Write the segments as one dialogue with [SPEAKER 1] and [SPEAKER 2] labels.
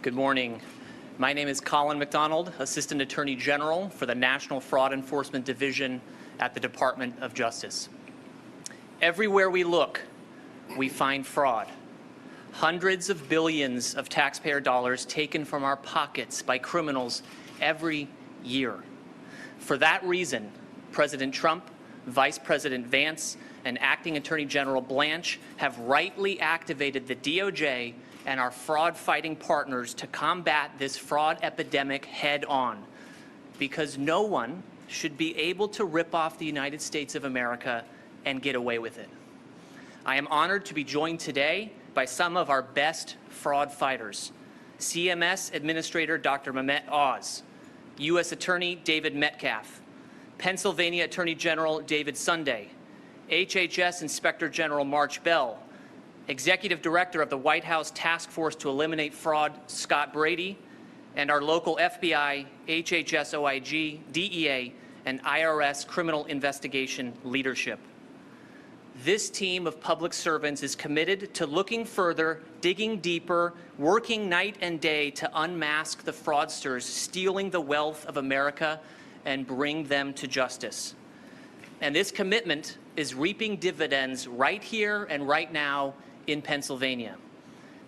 [SPEAKER 1] Good morning. My name is Colin McDonald, Assistant Attorney General for the National Fraud Enforcement Division at the Department of Justice. Everywhere we look, we find fraud. Hundreds of billions of taxpayer dollars taken from our pockets by criminals every year. For that reason, President Trump, Vice President Vance, and Acting Attorney General Blanche have rightly activated the DOJ and our fraud-fighting partners to combat this fraud epidemic head-on, because no one should be able to rip off the United States of America and get away with it. I am honored to be joined today by some of our best fraud fighters: CMS Administrator Dr. Mehmet Oz, U.S. Attorney David Metcalf, Pennsylvania Attorney General David Sunday, HHS Inspector General March Bell, Executive Director of the White House Task Force to Eliminate Fraud, Scott Brady, and our local FBI, HHS OIG, DEA, and IRS criminal investigation leadership. This team of public servants is committed to looking further, digging deeper, working night and day to unmask the fraudsters stealing the wealth of America and bring them to justice. And this commitment is reaping dividends right here and right now in Pennsylvania.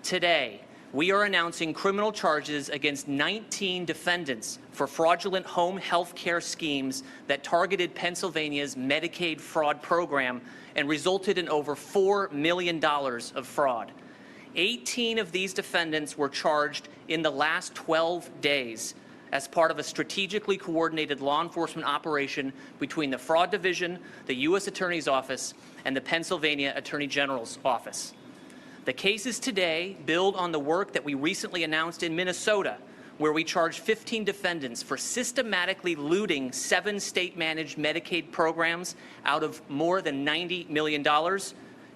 [SPEAKER 1] Today, we are announcing criminal charges against 19 defendants for fraudulent home health care schemes that targeted Pennsylvania's Medicaid fraud program and resulted in over $4 million of fraud. 18 of these defendants were charged in the last 12 days as part of a strategically coordinated law enforcement operation between the Fraud Division, the U.S. Attorney's Office, and the Pennsylvania Attorney General's Office. The cases today build on the work that we recently announced in Minnesota, where we charged 15 defendants for systematically looting 7 state-managed Medicaid programs out of more than $90 million,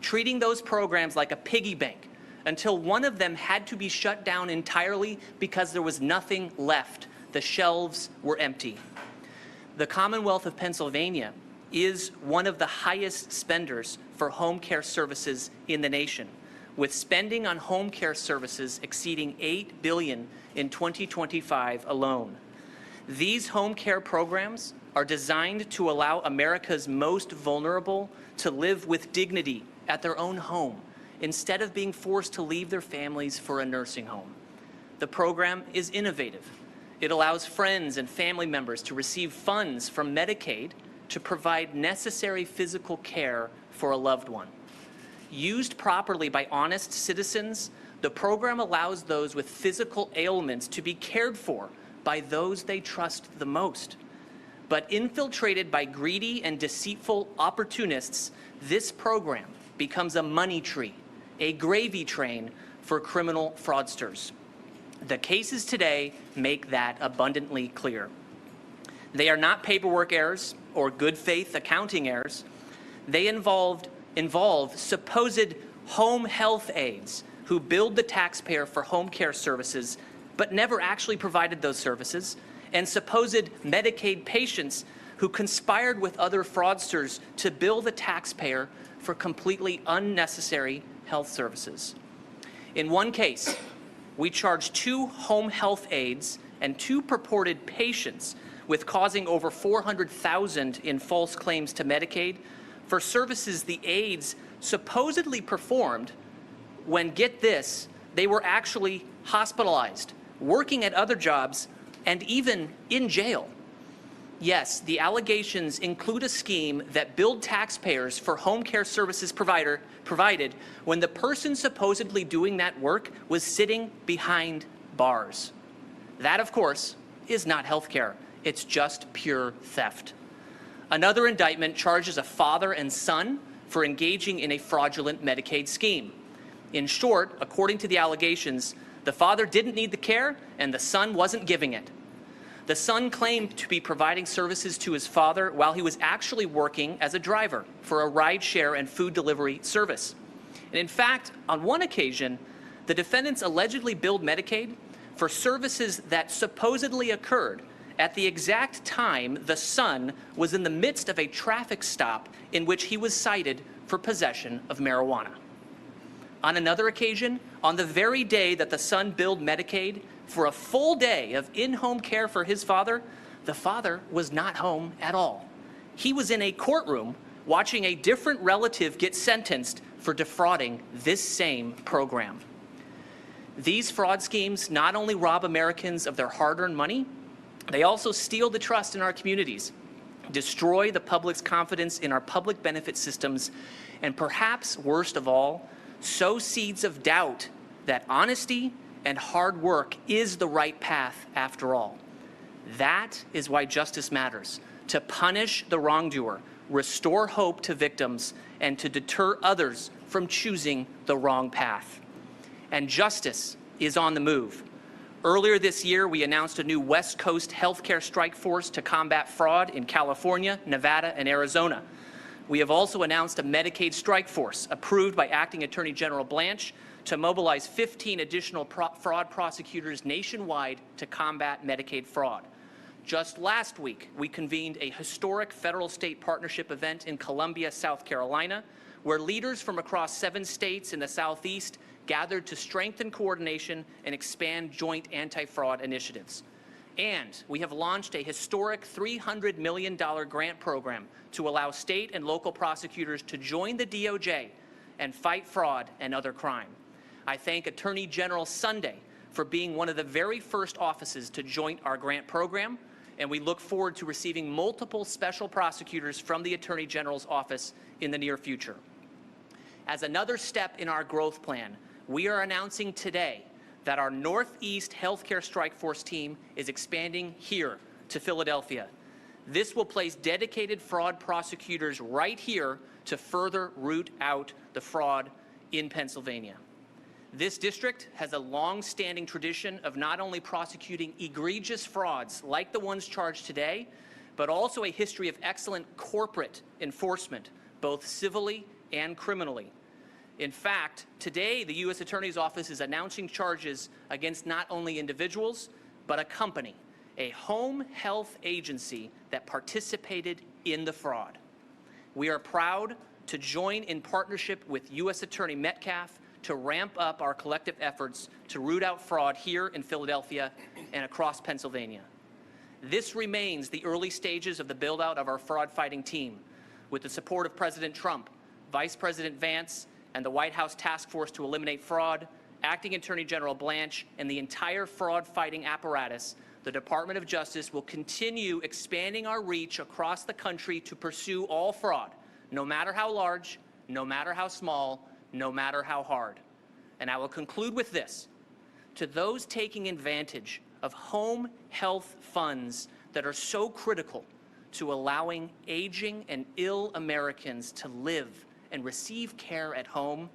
[SPEAKER 1] treating those programs like a piggy bank until one of them had to be shut down entirely because there was nothing left. The shelves were empty. The Commonwealth of Pennsylvania is one of the highest spenders for home care services in the nation, with spending on home care services exceeding $8 billion in 2025 alone. These home care programs are designed to allow America's most vulnerable to live with dignity at their own home instead of being forced to leave their families for a nursing home. The program is innovative. It allows friends and family members to receive funds from Medicaid to provide necessary physical care for a loved one. Used properly by honest citizens, the program allows those with physical ailments to be cared for by those they trust the most. But infiltrated by greedy and deceitful opportunists, this program becomes a money tree, a gravy train for criminal fraudsters. The cases today make that abundantly clear. They are not paperwork errors or good faith accounting errors. They involve supposed home health aides who billed the taxpayer for home care services but never actually provided those services, and supposed Medicaid patients who conspired with other fraudsters to bill the taxpayer for completely unnecessary health services. In one case, we charged 2 home health aides and 2 purported patients with causing over $400,000 in false claims to Medicaid for services the aides supposedly performed when, get this, they were actually hospitalized, working at other jobs, and even in jail. Yes, the allegations include a scheme that billed taxpayers for home care services provided when the person supposedly doing that work was sitting behind bars. That, of course, is not health care. It's just pure theft. Another indictment charges a father and son for engaging in a fraudulent Medicaid scheme. In short, according to the allegations, the father didn't need the care and the son wasn't giving it. The son claimed to be providing services to his father while he was actually working as a driver for a rideshare and food delivery service. And in fact, on one occasion, the defendants allegedly billed Medicaid for services that supposedly occurred at the exact time the son was in the midst of a traffic stop in which he was cited for possession of marijuana. On another occasion, on the very day that the son billed Medicaid for a full day of in-home care for his father, the father was not home at all. He was in a courtroom watching a different relative get sentenced for defrauding this same program. These fraud schemes not only rob Americans of their hard-earned money, they also steal the trust in our communities, destroy the public's confidence in our public benefit systems, and perhaps worst of all, sow seeds of doubt that honesty and hard work is the right path after all. That is why justice matters, to punish the wrongdoer, restore hope to victims, and to deter others from choosing the wrong path. And justice is on the move. Earlier this year, we announced a new West Coast healthcare strike force to combat fraud in California, Nevada, and Arizona. We have also announced a Medicaid strike force approved by Acting Attorney General Blanche to mobilize 15 additional fraud prosecutors nationwide to combat Medicaid fraud. Just last week, we convened a historic federal-state partnership event in Columbia, South Carolina, where leaders from across 7 states in the Southeast gathered to strengthen coordination and expand joint anti-fraud initiatives. And we have launched a historic $300 million grant program to allow state and local prosecutors to join the DOJ and fight fraud and other crime. I thank Attorney General Sunday for being one of the very first offices to join our grant program, and we look forward to receiving multiple special prosecutors from the Attorney General's office in the near future. As another step in our growth plan, we are announcing today that our Northeast Healthcare Strike Force team is expanding here to Philadelphia. This will place dedicated fraud prosecutors right here to further root out the fraud in Pennsylvania. This district has a long-standing tradition of not only prosecuting egregious frauds like the ones charged today, but also a history of excellent corporate enforcement, both civilly and criminally. In fact, today the U.S. Attorney's Office is announcing charges against not only individuals, but a company, a home health agency that participated in the fraud. We are proud to join in partnership with U.S. Attorney Metcalf to ramp up our collective efforts to root out fraud here in Philadelphia and across Pennsylvania. This remains the early stages of the build-out of our fraud-fighting team. With the support of President Trump, Vice President Vance, and the White House Task Force to Eliminate Fraud, Acting Attorney General Blanche, and the entire fraud-fighting apparatus, the Department of Justice will continue expanding our reach across the country to pursue all fraud, no matter how large, no matter how small, no matter how hard. And I will conclude with this. To those taking advantage of home health funds that are so critical to allowing aging and ill Americans to live and receive care at home,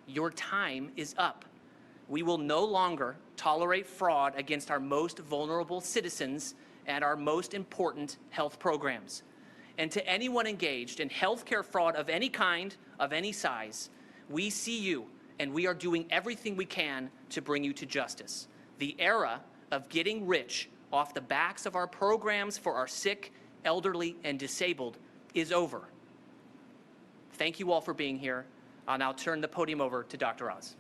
[SPEAKER 1] your time is up. We will no longer tolerate fraud against our most vulnerable citizens and our most important health programs. And to anyone engaged in healthcare fraud of any kind, of any size, we see you, and we are doing everything we can to bring you to justice. The era of getting rich off the backs of our programs for our sick, elderly, and disabled is over. Thank you all for being here. I'll now turn the podium over to Dr. Oz.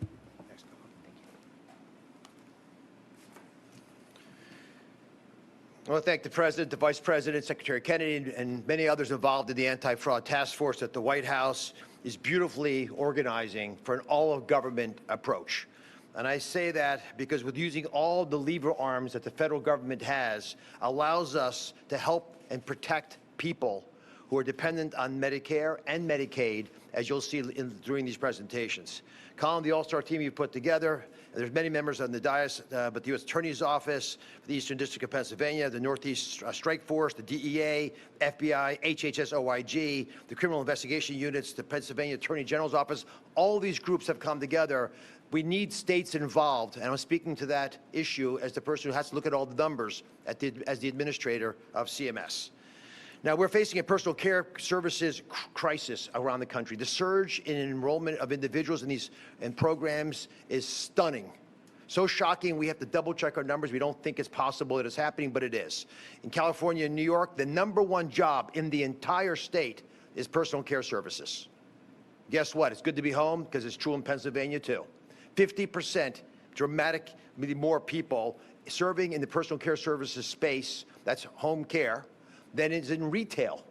[SPEAKER 2] I want to thank the President, the Vice President, Secretary Kennedy, and many others involved in the anti-fraud task force that the White House is beautifully organizing for an all-of-government approach. And I say that because with using all the lever arms that the federal government has allows us to help and protect people who are dependent on Medicare and Medicaid, as you'll see during these presentations. Colin, the all-star team you've put together, there's many members on the dais, but the U.S. Attorney's Office, the Eastern District of Pennsylvania, the Northeast Strike Force, the DEA, FBI, HHS OIG, the Criminal Investigation Units, the Pennsylvania Attorney General's Office, all these groups have come together. We need states involved, and I'm speaking to that issue as the person who has to look at all the numbers as the administrator of CMS. Now, we're facing a personal care services crisis around the country. The surge in enrollment of individuals in these programs is stunning. So shocking, we have to double-check our numbers. We don't think it's possible that it's happening, but it is. In California and New York, the #1 job in the entire state is personal care services. Guess what? It's good to be home because it's true in Pennsylvania too. 50% dramatically more people serving in the personal care services space, that's home care, than is in retail.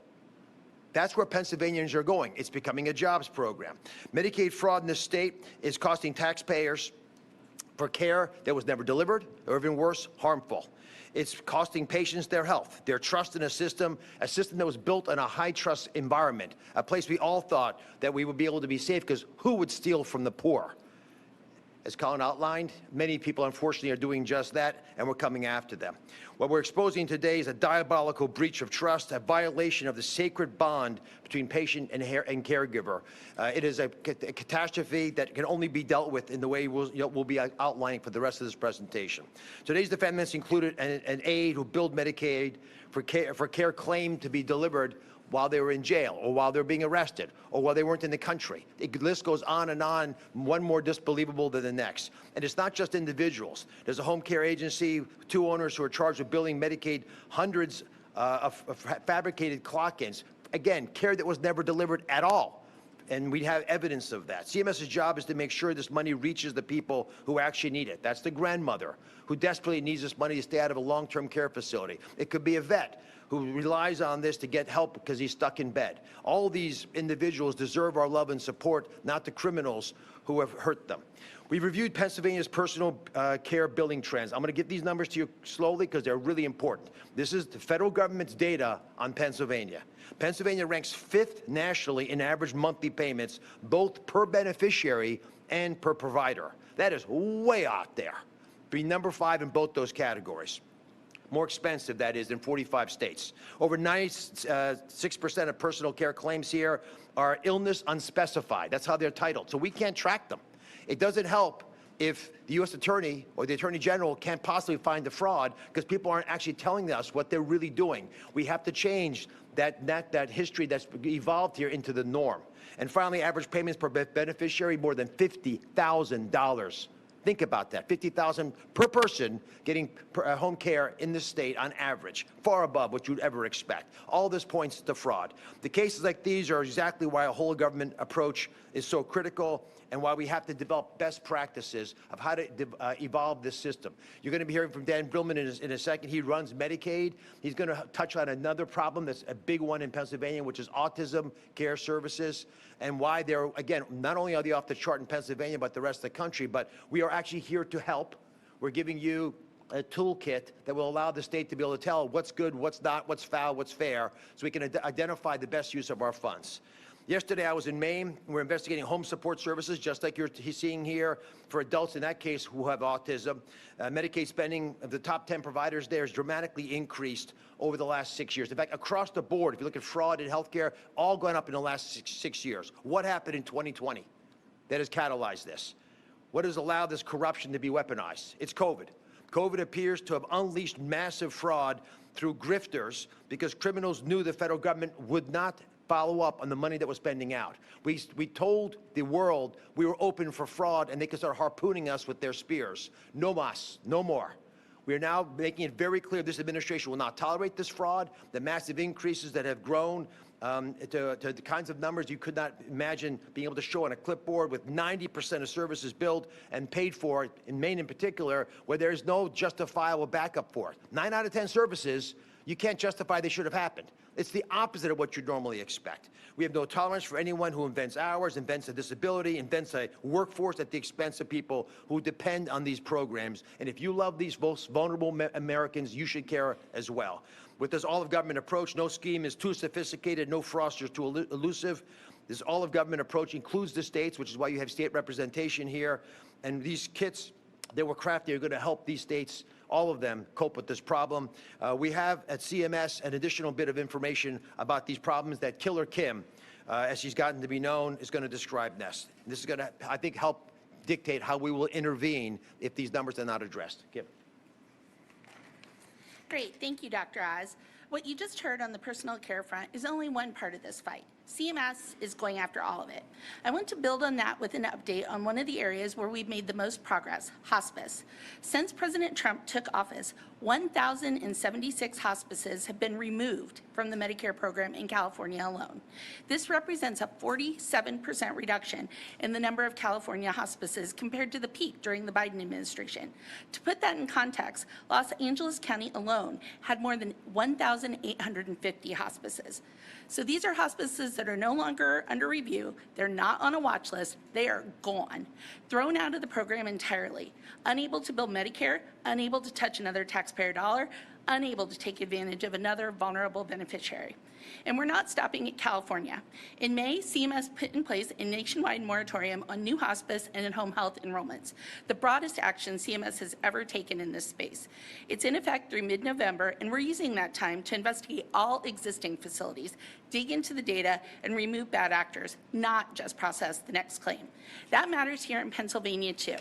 [SPEAKER 2] That's where Pennsylvanians are going. It's becoming a jobs program. Medicaid fraud in this state is costing taxpayers for care that was never delivered, or even worse, harmful. It's costing patients their health, their trust in a system that was built in a high-trust environment, a place we all thought that we would be able to be safe, because who would steal from the poor? As Colin outlined, many people, unfortunately, are doing just that, and we're coming after them. What we're exposing today is a diabolical breach of trust, a violation of the sacred bond between patient and caregiver. It is a catastrophe that can only be dealt with in the way we'll be outlining for the rest of this presentation. Today's defendants included an aide who billed Medicaid for care claimed to be delivered while they were in jail, or while they were being arrested, or while they weren't in the country. The list goes on and on, one more disbelievable than the next. And it's not just individuals. There's a home care agency, 2 owners who are charged with billing Medicaid hundreds of fabricated clock-ins. Again, care that was never delivered at all. And we have evidence of that. CMS's job is to make sure this money reaches the people who actually need it. That's the grandmother who desperately needs this money to stay out of a long-term care facility. It could be a vet who relies on this to get help because he's stuck in bed. All these individuals deserve our love and support, not the criminals who have hurt them. We've reviewed Pennsylvania's personal care billing trends. I'm going to get these numbers to you slowly because they're really important. This is the federal government's data on Pennsylvania. Pennsylvania ranks 5th nationally in average monthly payments, both per beneficiary and per provider. That is way out there. Be number 5 in both those categories. More expensive, that is, in 45 states. Over 96% of personal care claims here are illness unspecified. That's how they're titled. So we can't track them. It doesn't help if the U.S. Attorney or the Attorney General can't possibly find the fraud because people aren't actually telling us what they're really doing. We have to change that history that's evolved here into the norm. And finally, average payments per beneficiary, more than $50,000. Think about that, $50,000 per person getting home care in this state on average, far above what you'd ever expect. All this points to fraud. The cases like these are exactly why a whole government approach is so critical and why we have to develop best practices of how to evolve this system. You're going to be hearing from Dan Brillman in a second. He runs Medicaid. He's going to touch on another problem that's a big one in Pennsylvania, which is autism care services, and why they're, again, not only are they off the chart in Pennsylvania, but the rest of the country, but we are actually here to help. We're giving you a toolkit that will allow the state to be able to tell what's good, what's not, what's foul, what's fair, so we can identify the best use of our funds. Yesterday, I was in Maine. We're investigating home support services, just like you're seeing here, for adults in that case who have autism. Medicaid spending of the top 10 providers there has dramatically increased over the last 6 years. In fact, across the board, if you look at fraud in healthcare, all gone up in the last six years. What happened in 2020 that has catalyzed this? What has allowed this corruption to be weaponized? It's COVID. COVID appears to have unleashed massive fraud through grifters because criminals knew the federal government would not follow up on the money that was spending out. We told the world we were open for fraud and they could start harpooning us with their spears. No mas, no more. We are now making it very clear this administration will not tolerate this fraud, the massive increases that have grown to the kinds of numbers you could not imagine being able to show on a clipboard, with 90% of services billed and paid for, in Maine in particular, where there is no justifiable backup for it. 9 out of 10 services, you can't justify they should have happened. It's the opposite of what you'd normally expect. We have no tolerance for anyone who invents hours, invents a disability, invents a workforce at the expense of people who depend on these programs. And if you love these most vulnerable Americans, you should care as well. With this all-of-government approach, no scheme is too sophisticated, no fraudster is too elusive. This all-of-government approach includes the states, which is why you have state representation here. And these kits that were crafted are going to help these states, all of them, cope with this problem. We have at CMS an additional bit of information about these problems that Killer Kim, as she's gotten to be known, is going to describe next. This is going to, I think, help dictate how we will intervene if these numbers are not addressed. Kim.
[SPEAKER 3] Great, thank you, Dr. Oz. What you just heard on the personal care front is only one part of this fight. CMS is going after all of it. I want to build on that with an update on one of the areas where we've made the most progress, hospice. Since President Trump took office, 1,076 hospices have been removed from the Medicare program in California alone. This represents a 47% reduction in the number of California hospices compared to the peak during the Biden administration. To put that in context, Los Angeles County alone had more than 1,850 hospices. So these are hospices that are no longer under review, they're not on a watch list, they are gone, thrown out of the program entirely, unable to bill Medicare, unable to touch another taxpayer dollar, unable to take advantage of another vulnerable beneficiary. And we're not stopping at California. In May, CMS put in place a nationwide moratorium on new hospice and in-home health enrollments, the broadest action CMS has ever taken in this space. It's in effect through mid-November, and we're using that time to investigate all existing facilities, dig into the data, and remove bad actors, not just process the next claim. That matters here in Pennsylvania, too.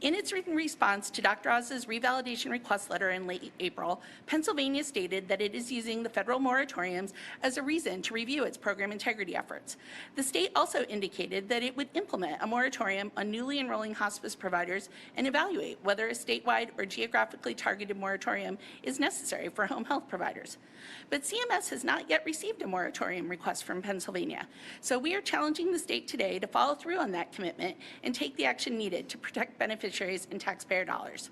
[SPEAKER 3] In its written response to Dr. Oz's revalidation request letter in late April, Pennsylvania stated that it is using the federal moratoriums as a reason to review its program integrity efforts. The state also indicated that it would implement a moratorium on newly enrolling hospice providers and evaluate whether a statewide or geographically targeted moratorium is necessary for home health providers. But CMS has not yet received a moratorium request from Pennsylvania, so we are challenging the state today to follow through on that commitment and take the action needed to protect beneficiaries and taxpayer dollars.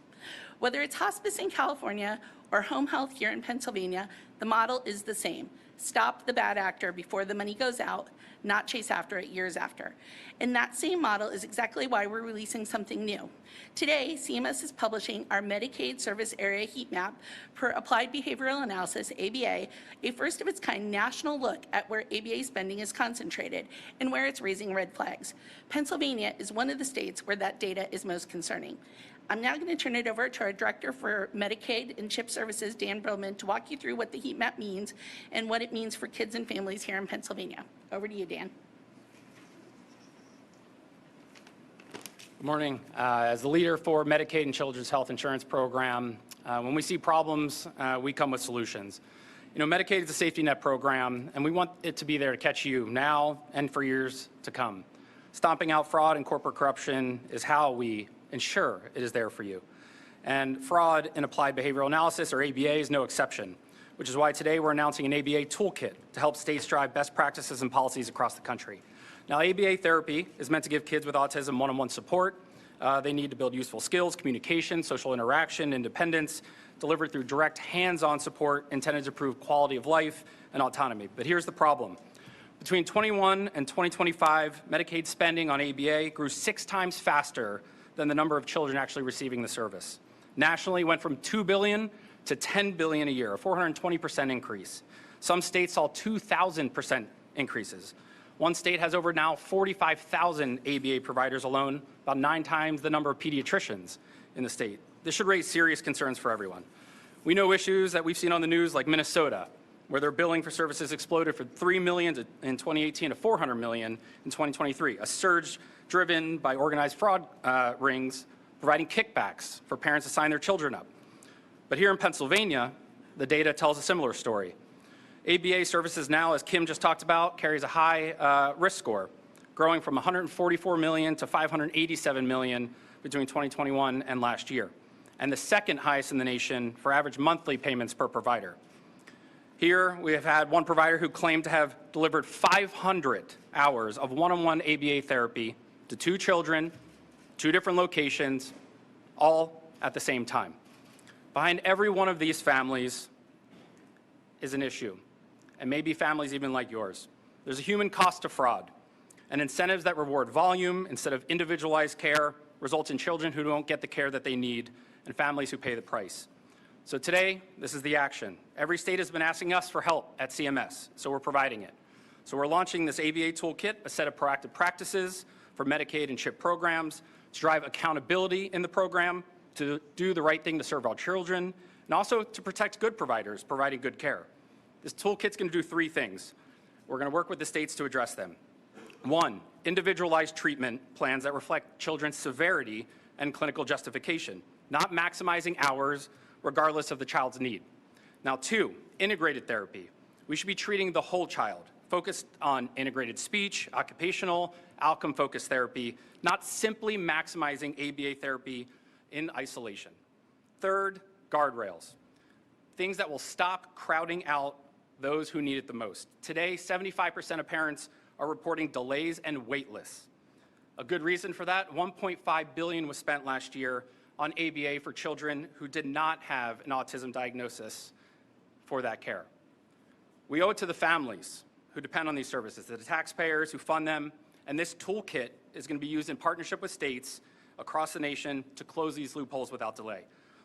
[SPEAKER 3] Whether it's hospice in California or home health here in Pennsylvania, the model is the same. Stop the bad actor before the money goes out, not chase after it years after. And that same model is exactly why we're releasing something new. Today, CMS is publishing our Medicaid Service Area Heat Map for Applied Behavioral Analysis, ABA, a first-of-its-kind national look at where ABA spending is concentrated and where it's raising red flags. Pennsylvania is one of the states where that data is most concerning. I'm now going to turn it over to our Director for Medicaid and CHIP Services, Dan Brillman, to walk you through what the heat map means and what it means for kids and families here in Pennsylvania. Over to you, Dan.
[SPEAKER 4] Good morning. As the leader for Medicaid and Children's Health Insurance Program, when we see problems, we come with solutions. You know, Medicaid is a safety net program, and we want it to be there to catch you now and for years to come. Stomping out fraud and corporate corruption is how we ensure it is there for you. And fraud in applied behavioral analysis, or ABA, is no exception, which is why today we're announcing an ABA toolkit to help states drive best practices and policies across the country. Now, ABA therapy is meant to give kids with autism one-on-one support. They need to build useful skills, communication, social interaction, independence, delivered through direct hands-on support intended to improve quality of life and autonomy. But here's the problem. Between 21 and 2025, Medicaid spending on ABA grew 6 times faster than the number of children actually receiving the service. Nationally, it went from $2 billion to $10 billion a year, a 420% increase. Some states saw 2,000% increases. One state has over now 45,000 ABA providers alone, about 9 times the number of pediatricians in the state. This should raise serious concerns for everyone. We know issues that we've seen on the news like Minnesota, where their billing for services exploded from $3 million in 2018 to $400 million in 2023, a surge driven by organized fraud rings providing kickbacks for parents to sign their children up. But here in Pennsylvania, the data tells a similar story. ABA services now, as Kim just talked about, carries a high risk score, growing from $144 million to $587 million between 2021 and last year, and the second highest in the nation for average monthly payments per provider. Here, we have had one provider who claimed to have delivered 500 hours of one-on-one ABA therapy to 2 children, 2 different locations, all at the same time. Behind every one of these families is an issue, and maybe families even like yours. There's a human cost to fraud, and incentives that reward volume instead of individualized care results in children who don't get the care that they need and families who pay the price. So today, this is the action. Every state has been asking us for help at CMS, so we're providing it. So we're launching this ABA toolkit, a set of proactive practices for Medicaid and CHIP programs to drive accountability in the program, to do the right thing to serve our children, and also to protect good providers providing good care. This toolkit's going to do 3 things. We're going to work with the states to address them. 1, individualized treatment plans that reflect children's severity and clinical justification, not maximizing hours regardless of the child's need. Now 2, integrated therapy. We should be treating the whole child, focused on integrated speech, occupational, outcome-focused therapy, not simply maximizing ABA therapy in isolation. 3rd, guardrails, things that will stop crowding out those who need it the most. Today, 75% of parents are reporting delays and wait lists. A good reason for that, $1.5 billion was spent last year on ABA for children who did not have an autism diagnosis for that care. We owe it to the families who depend on these services, to the taxpayers who fund them, and this toolkit is going to be used in partnership with states across the nation to close these loopholes without delay.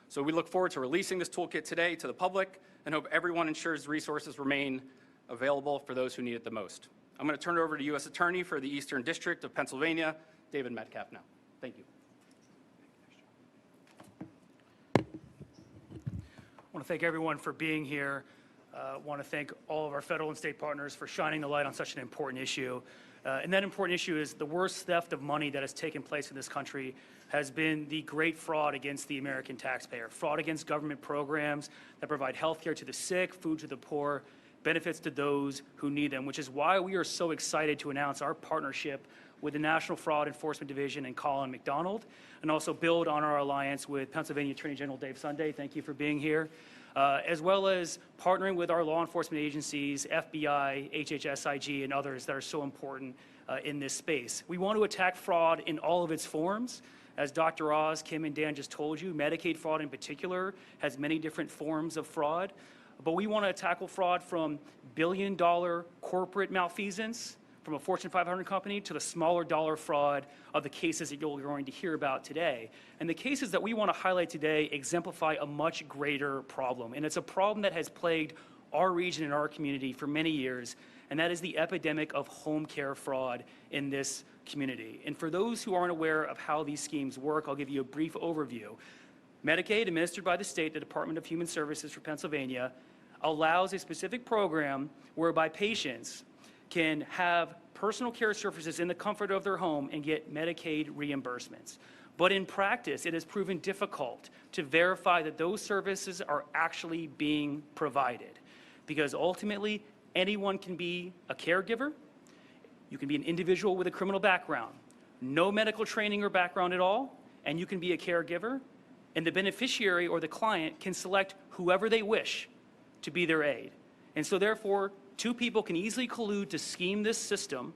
[SPEAKER 4] So we look forward to releasing this toolkit today to the public and hope everyone ensures resources remain available for those who need it the most. I'm going to turn it over to U.S. Attorney for the Eastern District of Pennsylvania, David Metcalf now. Thank you.
[SPEAKER 5] I want to thank everyone for being here. I want to thank all of our federal and state partners for shining the light on such an important issue. And that important issue is the worst theft of money that has taken place in this country has been the great fraud against the American taxpayer, fraud against government programs that provide health care to the sick, food to the poor, benefits to those who need them, which is why we are so excited to announce our partnership with the National Fraud Enforcement Division and Colin McDonald, and also build on our alliance with Pennsylvania Attorney General Dave Sunday. Thank you for being here. As well as partnering with our law enforcement agencies, FBI, HHSIG, and others that are so important in this space. We want to attack fraud in all of its forms. As Dr. Oz, Kim, and Dan just told you, Medicaid fraud in particular has many different forms of fraud. But we want to tackle fraud from billion-dollar corporate malfeasance, from a Fortune 500 company, to the smaller dollar fraud of the cases that you're going to hear about today. And the cases that we want to highlight today exemplify a much greater problem. And it's a problem that has plagued our region and our community for many years, and that is the epidemic of home care fraud in this community. And for those who aren't aware of how these schemes work, I'll give you a brief overview. Medicaid, administered by the state, the Department of Human Services for Pennsylvania, allows a specific program whereby patients can have personal care services in the comfort of their home and get Medicaid reimbursements. But in practice, it has proven difficult to verify that those services are actually being provided, because ultimately anyone can be a caregiver. You can be an individual with a criminal background, no medical training or background at all, and you can be a caregiver, and the beneficiary or the client can select whoever they wish to be their aide. And so therefore, two people can easily collude to scheme this system,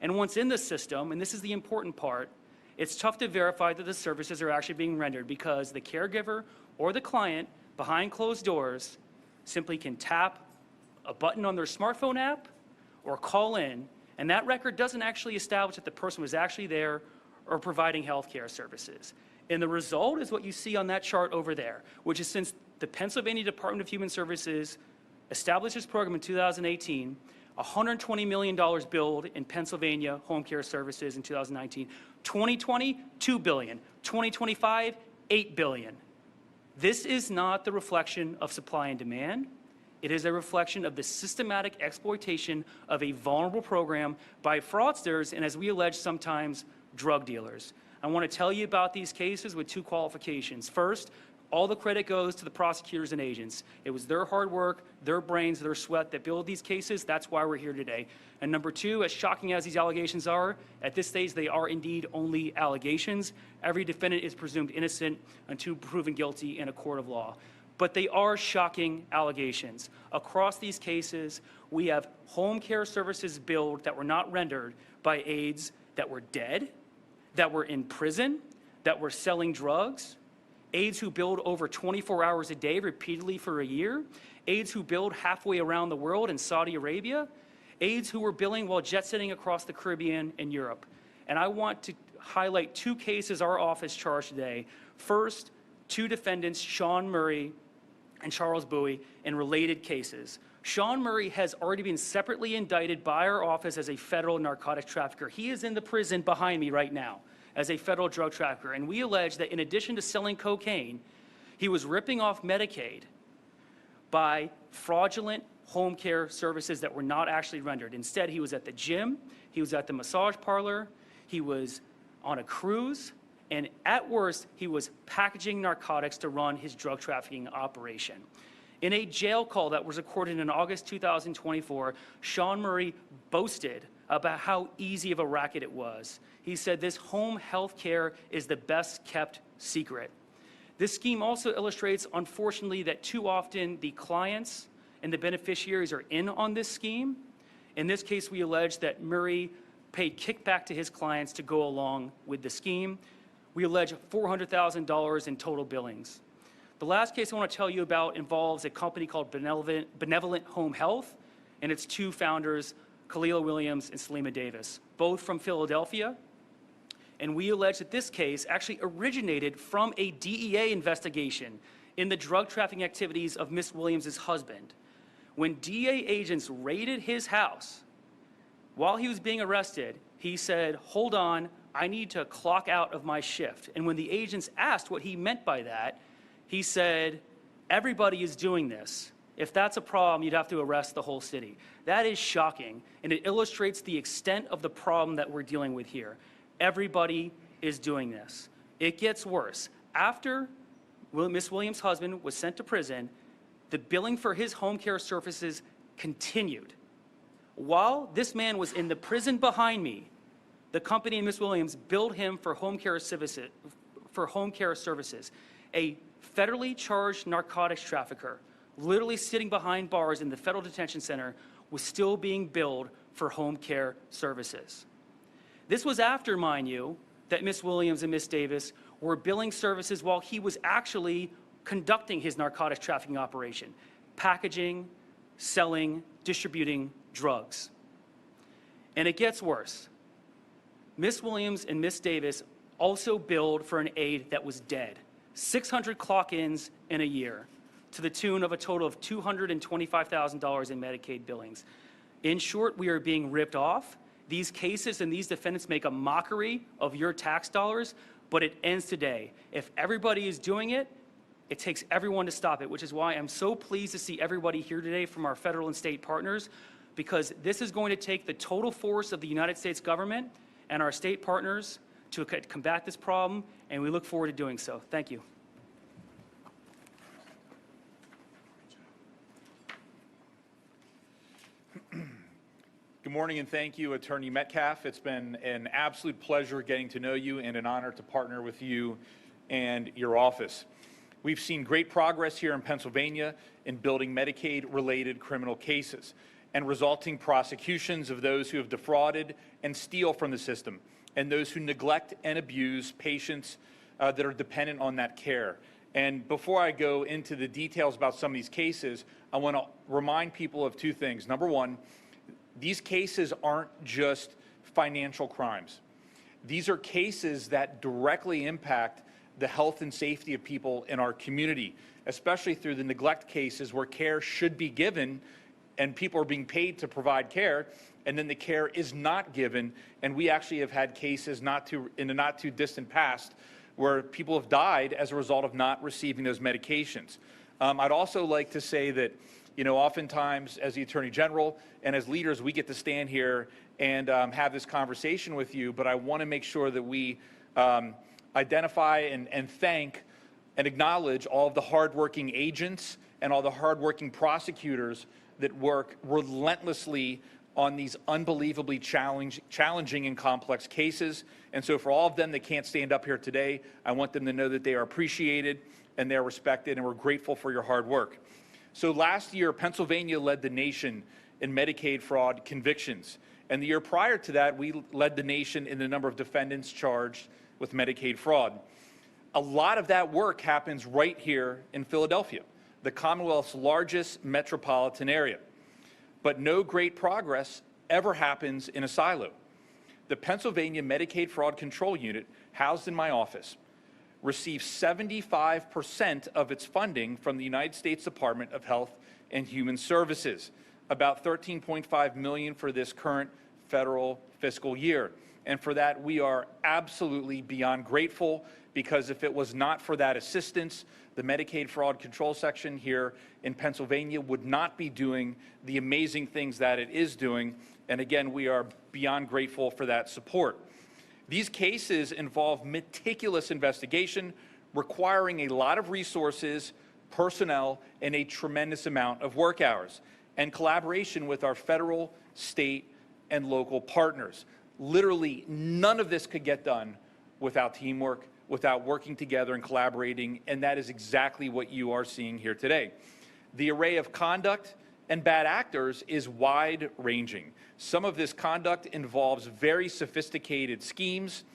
[SPEAKER 5] and once in the system, and this is the important part, it's tough to verify that the services are actually being rendered, because the caregiver or the client behind closed doors simply can tap a button on their smartphone app or call in, and that record doesn't actually establish that the person was actually there or providing health care services. And the result is what you see on that chart over there, which is, since the Pennsylvania Department of Human Services established this program in 2018, $120 million billed in Pennsylvania home care services in 2019. 2020, $2 billion. 2025, $8 billion. This is not the reflection of supply and demand. It is a reflection of the systematic exploitation of a vulnerable program by fraudsters and, as we allege, sometimes drug dealers. I want to tell you about these cases with two qualifications. First, all the credit goes to the prosecutors and agents. It was their hard work, their brains, their sweat that built these cases. That's why we're here today. And number two, as shocking as these allegations are, at this stage they are indeed only allegations. Every defendant is presumed innocent until proven guilty in a court of law. But they are shocking allegations. Across these cases, we have home care services billed that were not rendered by aides that were dead, that were in prison, that were selling drugs, aides who billed over 24 hours a day repeatedly for a year, aides who billed halfway around the world in Saudi Arabia, aides who were billing while jet-setting across the Caribbean and Europe. And I want to highlight two cases our office charged today. First, two defendants, Sean Murray and Charles Bowie, in related cases. Sean Murray has already been separately indicted by our office as a federal narcotic trafficker. He is in the prison behind me right now as a federal drug trafficker. And we allege that in addition to selling cocaine, he was ripping off Medicaid by fraudulent home care services that were not actually rendered. Instead, he was at the gym, he was at the massage parlor, he was on a cruise, and at worst, he was packaging narcotics to run his drug trafficking operation. In a jail call that was recorded in August 2024, Sean Murray boasted about how easy of a racket it was. He said, "This home health care is the best kept secret." This scheme also illustrates, unfortunately, that too often the clients and the beneficiaries are in on this scheme. In this case, we allege that Murray paid kickback to his clients to go along with the scheme. We allege $400,000 in total billings. The last case I want to tell you about involves a company called Benevolent Home Health and its two founders, Khalil Williams and Salima Davis, both from Philadelphia. And we allege that this case actually originated from a DEA investigation in the drug trafficking activities of Miss Williams' husband. When DEA agents raided his house, while he was being arrested, he said, "Hold on, I need to clock out of my shift." And when the agents asked what he meant by that, he said, "Everybody is doing this. If that's a problem, you'd have to arrest the whole city." That is shocking, and it illustrates the extent of the problem that we're dealing with here. Everybody is doing this. It gets worse. After Miss Williams' husband was sent to prison, the billing for his home care services continued. While this man was in the prison behind me, the company and Miss Williams billed him for home care services. A federally charged narcotics trafficker, literally sitting behind bars in the federal detention center, was still being billed for home care services. This was after, mind you, that Miss Williams and Miss Davis were billing services while he was actually conducting his narcotics trafficking operation, packaging, selling, distributing drugs. And it gets worse. Miss Williams and Miss Davis also billed for an aide that was dead, 600 clock-ins in a year, to the tune of a total of $225,000 in Medicaid billings. In short, we are being ripped off. These cases and these defendants make a mockery of your tax dollars, but it ends today. If everybody is doing it, it takes everyone to stop it, which is why I'm so pleased to see everybody here today from our federal and state partners, because this is going to take the total force of the United States government and our state partners to combat this problem, and we look forward to doing so. Thank you.
[SPEAKER 6] Good morning, and thank you, Attorney Metcalf. It's been an absolute pleasure getting to know you and an honor to partner with you and your office. We've seen great progress here in Pennsylvania in building Medicaid-related criminal cases and resulting prosecutions of those who have defrauded and steal from the system and those who neglect and abuse patients that are dependent on that care. And before I go into the details about some of these cases, I want to remind people of two things. Number one, these cases aren't just financial crimes. These are cases that directly impact the health and safety of people in our community, especially through the neglect cases where care should be given and people are being paid to provide care, and then the care is not given. And we actually have had cases in the not too distant past where people have died as a result of not receiving those medications. I'd also like to say that, you know, oftentimes as the Attorney General and as leaders, we get to stand here and have this conversation with you, but I want to make sure that we identify and thank and acknowledge all of the hardworking agents and all the hardworking prosecutors that work relentlessly on these unbelievably challenging and complex cases. And so for all of them that can't stand up here today, I want them to know that they are appreciated and they're respected, and we're grateful for your hard work. So last year, Pennsylvania led the nation in Medicaid fraud convictions. And the year prior to that, we led the nation in the number of defendants charged with Medicaid fraud. A lot of that work happens right here in Philadelphia, the Commonwealth's largest metropolitan area. But no great progress ever happens in a silo. The Pennsylvania Medicaid Fraud Control Unit, housed in my office, receives 75% of its funding from the United States Department of Health and Human Services, about $13.5 million for this current federal fiscal year. And for that, we are absolutely beyond grateful, because if it was not for that assistance, the Medicaid Fraud Control Section here in Pennsylvania would not be doing the amazing things that it is doing. And again, we are beyond grateful for that support. These cases involve meticulous investigation, requiring a lot of resources, personnel, and a tremendous amount of work hours, and collaboration with our federal, state, and local partners. Literally, none of this could get done without teamwork, without working together and collaborating, and that is exactly what you are seeing here today. The array of conduct and bad actors is wide-ranging. Some of this conduct involves very sophisticated schemes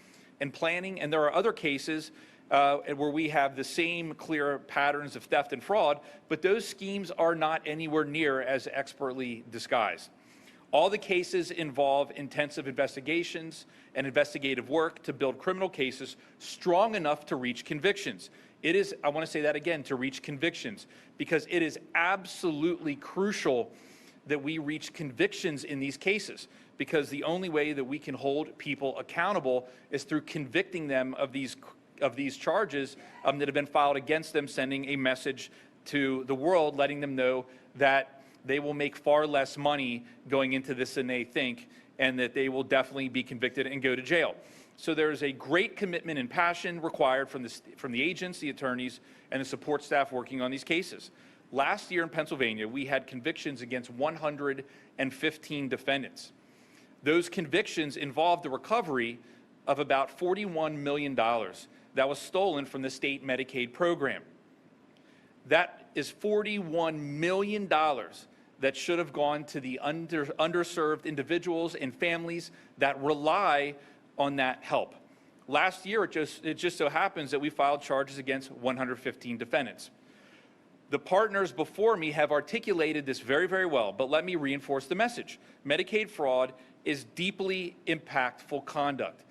[SPEAKER 6] and planning, and there are other cases where we have the same clear patterns of theft and fraud, but those schemes are not anywhere near as expertly disguised. All the cases involve intensive investigations and investigative work to build criminal cases strong enough to reach convictions. It is, I want to say that again, to reach convictions, because it is absolutely crucial that we reach convictions in these cases, because the only way that we can hold people accountable is through convicting them of these charges that have been filed against them, sending a message to the world, letting them know that they will make far less money going into this than they think, and that they will definitely be convicted and go to jail. So there is a great commitment and passion required from the agents, the attorneys, and the support staff working on these cases. Last year in Pennsylvania, we had convictions against 115 defendants. Those convictions involved the recovery of about $41 million that was stolen from the state Medicaid program. That is $41 million that should have gone to the underserved individuals and families that rely on that help. Last year, it just so happens that we filed charges against 115 defendants. The partners before me have articulated this very, very well, but let me reinforce the message. Medicaid fraud is deeply impactful conduct.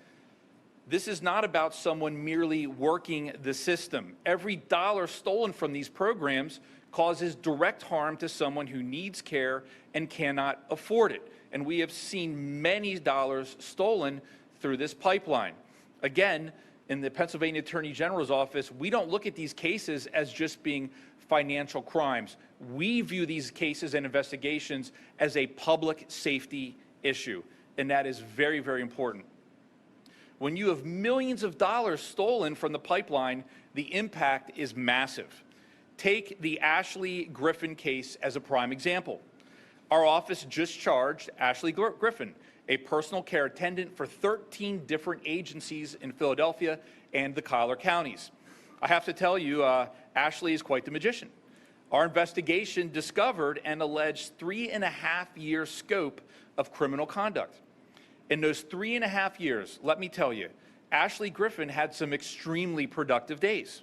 [SPEAKER 6] This is not about someone merely working the system. Every dollar stolen from these programs causes direct harm to someone who needs care and cannot afford it. And we have seen many dollars stolen through this pipeline. Again, in the Pennsylvania Attorney General's office, we don't look at these cases as just being financial crimes. We view these cases and investigations as a public safety issue, and that is very, very important. When you have millions of dollars stolen from the pipeline, the impact is massive. Take the Ashley Griffin case as a prime example. Our office just charged Ashley Griffin, a personal care attendant for 13 different agencies in Philadelphia and the Collier counties. I have to tell you, Ashley is quite the magician. Our investigation discovered an alleged 3.5-year scope of criminal conduct. In those 3.5 years, let me tell you, Ashley Griffin had some extremely productive days.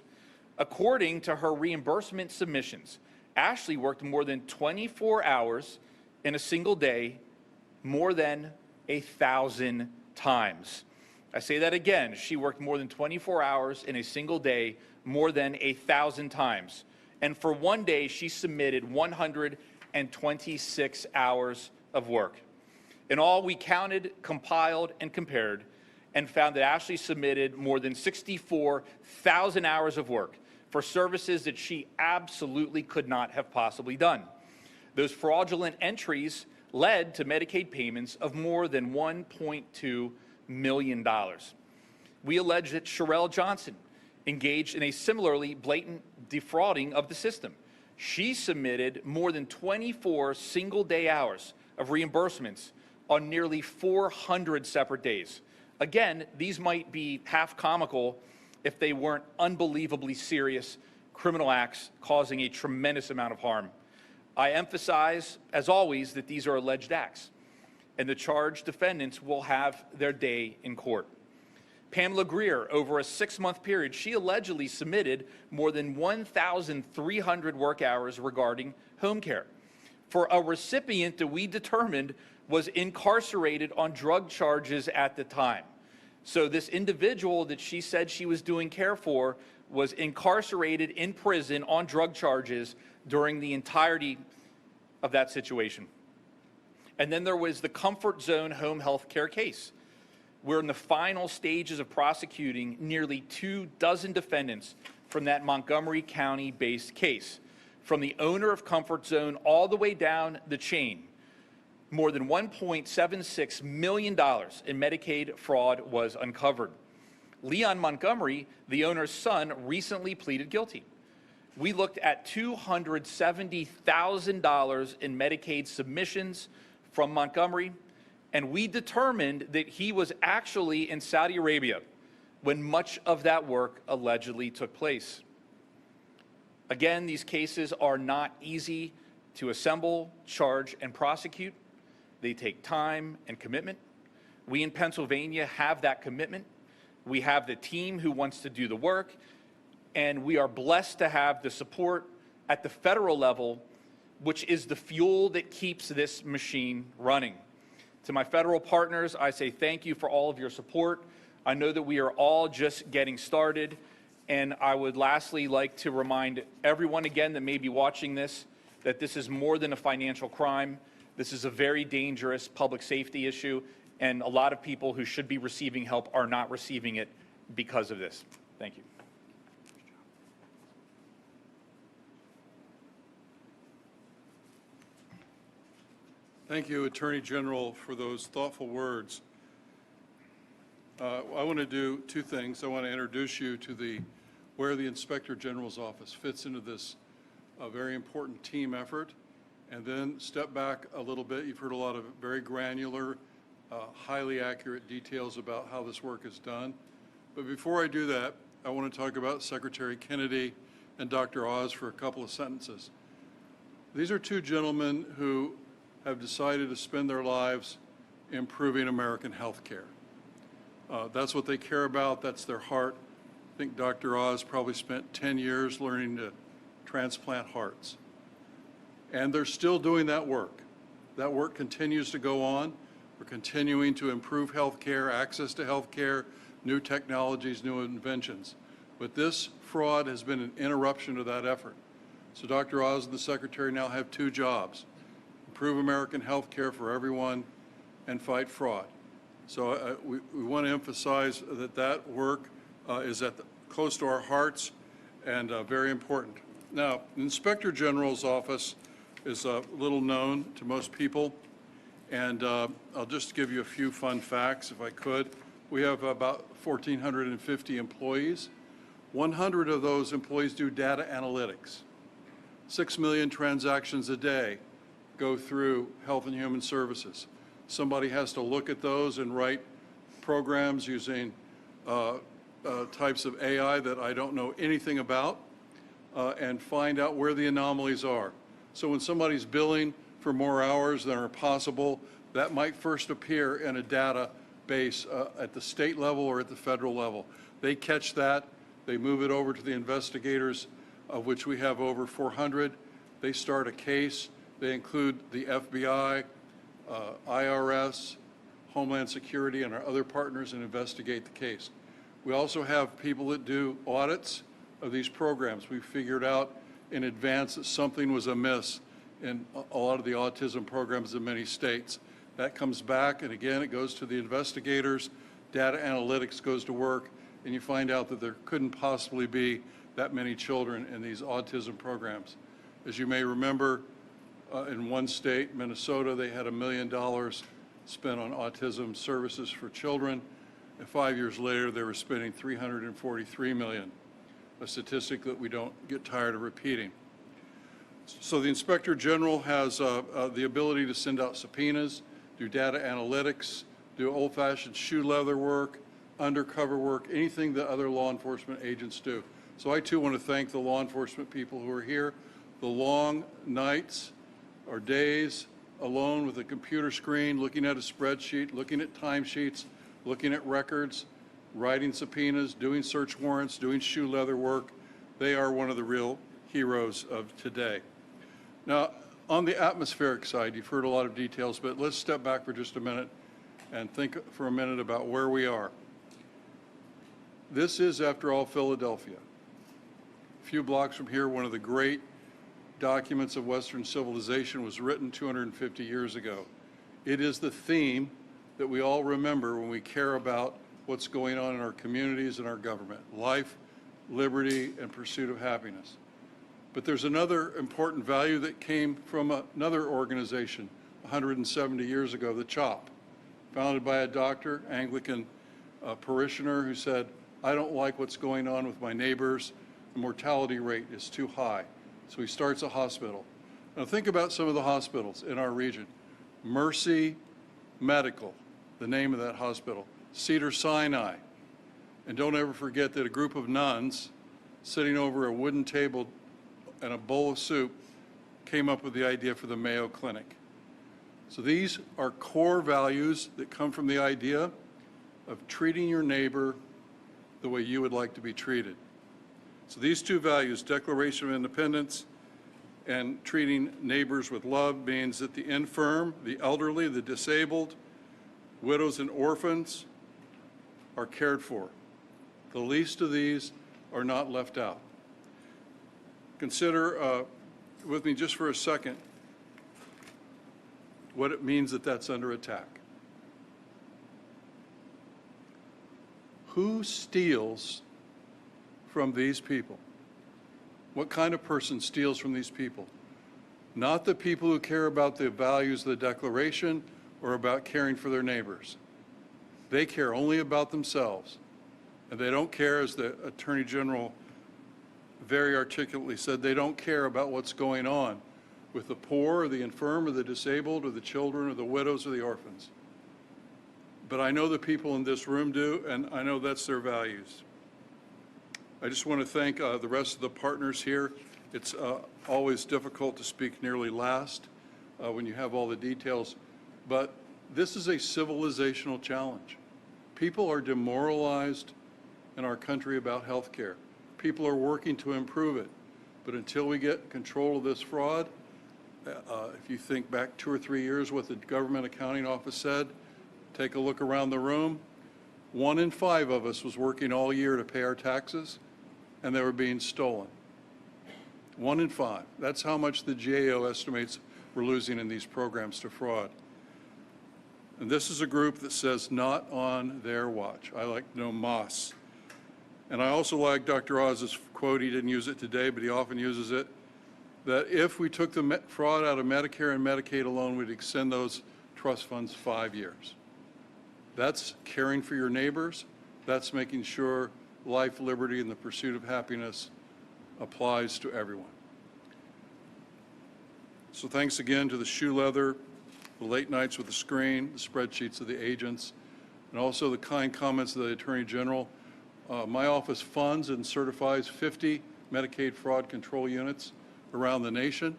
[SPEAKER 6] According to her reimbursement submissions, Ashley worked more than 24 hours in a single day, more than 1,000 times. I say that again, she worked more than 24 hours in a single day, more than 1,000 times. And for one day, she submitted 126 hours of work. In all, we counted, compiled, and compared, and found that Ashley submitted more than 64,000 hours of work for services that she absolutely could not have possibly done. Those fraudulent entries led to Medicaid payments of more than $1.2 million. We allege that Sherelle Johnson engaged in a similarly blatant defrauding of the system. She submitted more than 24 single-day hours of reimbursements on nearly 400 separate days. Again, these might be half comical if they weren't unbelievably serious criminal acts causing a tremendous amount of harm. I emphasize, as always, that these are alleged acts, and the charged defendants will have their day in court. Pamela Greer, over a 6-month period, she allegedly submitted more than 1,300 work hours regarding home care for a recipient that we determined was incarcerated on drug charges at the time. So this individual that she said she was doing care for was incarcerated in prison on drug charges during the entirety of that situation. And then there was the Comfort Zone home health care case. We're in the final stages of prosecuting nearly 24 defendants from that Montgomery County-based case, from the owner of Comfort Zone all the way down the chain. More than $1.76 million in Medicaid fraud was uncovered. Leon Montgomery, the owner's son, recently pleaded guilty. We looked at $270,000 in Medicaid submissions from Montgomery, and we determined that he was actually in Saudi Arabia when much of that work allegedly took place. Again, these cases are not easy to assemble, charge, and prosecute. They take time and commitment. We in Pennsylvania have that commitment. We have the team who wants to do the work, and we are blessed to have the support at the federal level, which is the fuel that keeps this machine running. To my federal partners, I say thank you for all of your support. I know that we are all just getting started, and I would lastly like to remind everyone again that may be watching this that this is more than a financial crime. This is a very dangerous public safety issue, and a lot of people who should be receiving help are not receiving it because of this. Thank you.
[SPEAKER 7] Thank you, Attorney General, for those thoughtful words. I want to do two things. I want to introduce you to where the Inspector General's office fits into this very important team effort, and then step back a little bit. You've heard a lot of very granular, highly accurate details about how this work is done. But before I do that, I want to talk about Secretary Kennedy and Dr. Oz for a couple of sentences. These are two gentlemen who have decided to spend their lives improving American health care. That's what they care about. That's their heart. I think Dr. Oz probably spent 10 years learning to transplant hearts. And they're still doing that work. That work continues to go on. We're continuing to improve health care, access to health care, new technologies, new inventions. But this fraud has been an interruption to that effort. So Dr. Oz and the Secretary now have two jobs: improve American health care for everyone and fight fraud. So we want to emphasize that work is close to our hearts and very important. Now, the Inspector General's office is little known to most people, and I'll just give you a few fun facts if I could. We have about 1,450 employees. 100 of those employees do data analytics. 6 million transactions a day go through Health and Human Services. Somebody has to look at those and write programs using types of AI that I don't know anything about and find out where the anomalies are. So when somebody's billing for more hours than are possible, that might first appear in a database at the state level or at the federal level. They catch that, they move it over to the investigators, of which we have over 400. They start a case. They include the FBI, IRS, Homeland Security, and our other partners and investigate the case. We also have people that do audits of these programs. We figured out in advance that something was amiss in a lot of the autism programs in many states. That comes back, and again, it goes to the investigators. Data analytics goes to work, and you find out that there couldn't possibly be that many children in these autism programs. As you may remember, in one state, Minnesota, they had $1 million spent on autism services for children, and 5 years later, they were spending $343 million, a statistic that we don't get tired of repeating. So the Inspector General has the ability to send out subpoenas, do data analytics, do old-fashioned shoe leather work, undercover work, anything that other law enforcement agents do. So I too want to thank the law enforcement people who are here. The long nights or days alone with a computer screen, looking at a spreadsheet, looking at timesheets, looking at records, writing subpoenas, doing search warrants, doing shoe leather work. They are one of the real heroes of today. Now, on the atmospheric side, you've heard a lot of details, but let's step back for just a minute and think for a minute about where we are. This is, after all, Philadelphia. A few blocks from here, one of the great documents of Western civilization was written 250 years ago. It is the theme that we all remember when we care about what's going on in our communities and our government: life, liberty, and pursuit of happiness. But there's another important value that came from another organization 170 years ago, the CHOP, founded by a doctor, Anglican parishioner, who said, I don't like what's going on with my neighbors. The mortality rate is too high. So he starts a hospital. Now think about some of the hospitals in our region. Mercy Medical, the name of that hospital. Cedar Sinai, And don't ever forget that a group of nuns sitting over a wooden table and a bowl of soup came up with the idea for the Mayo Clinic. So these are core values that come from the idea of treating your neighbor the way you would like to be treated. So these two values, Declaration of Independence and treating neighbors with love, means that the infirm, the elderly, the disabled, widows and orphans are cared for. The least of these are not left out. Consider with me just for a second what it means that that's under attack. Who steals from these people? What kind of person steals from these people? Not the people who care about the values of the Declaration or about caring for their neighbors. They care only about themselves. And they don't care, as the Attorney General very articulately said, they don't care about what's going on with the poor or the infirm or the disabled or the children or the widows or the orphans. But I know the people in this room do, and I know that's their values. I just want to thank the rest of the partners here. It's always difficult to speak nearly last when you have all the details, but this is a civilizational challenge. People are demoralized in our country about health care. People are working to improve it. But until we get control of this fraud, if you think back 2 or 3 years what the Government Accounting Office said, take a look around the room. 1 in 5 of us was working all year to pay our taxes, and they were being stolen. 1 in 5. That's how much the GAO estimates we're losing in these programs to fraud. And this is a group that says not on their watch. I like no mas. And I also like Dr. Oz's quote, he didn't use it today, but he often uses it, that if we took the fraud out of Medicare and Medicaid alone, we'd extend those trust funds 5 years. That's caring for your neighbors. That's making sure life, liberty, and the pursuit of happiness applies to everyone. So thanks again to the shoe leather, the late nights with the screen, the spreadsheets of the agents, and also the kind comments of the Attorney General. My office funds and certifies 50 Medicaid fraud control units around the nation.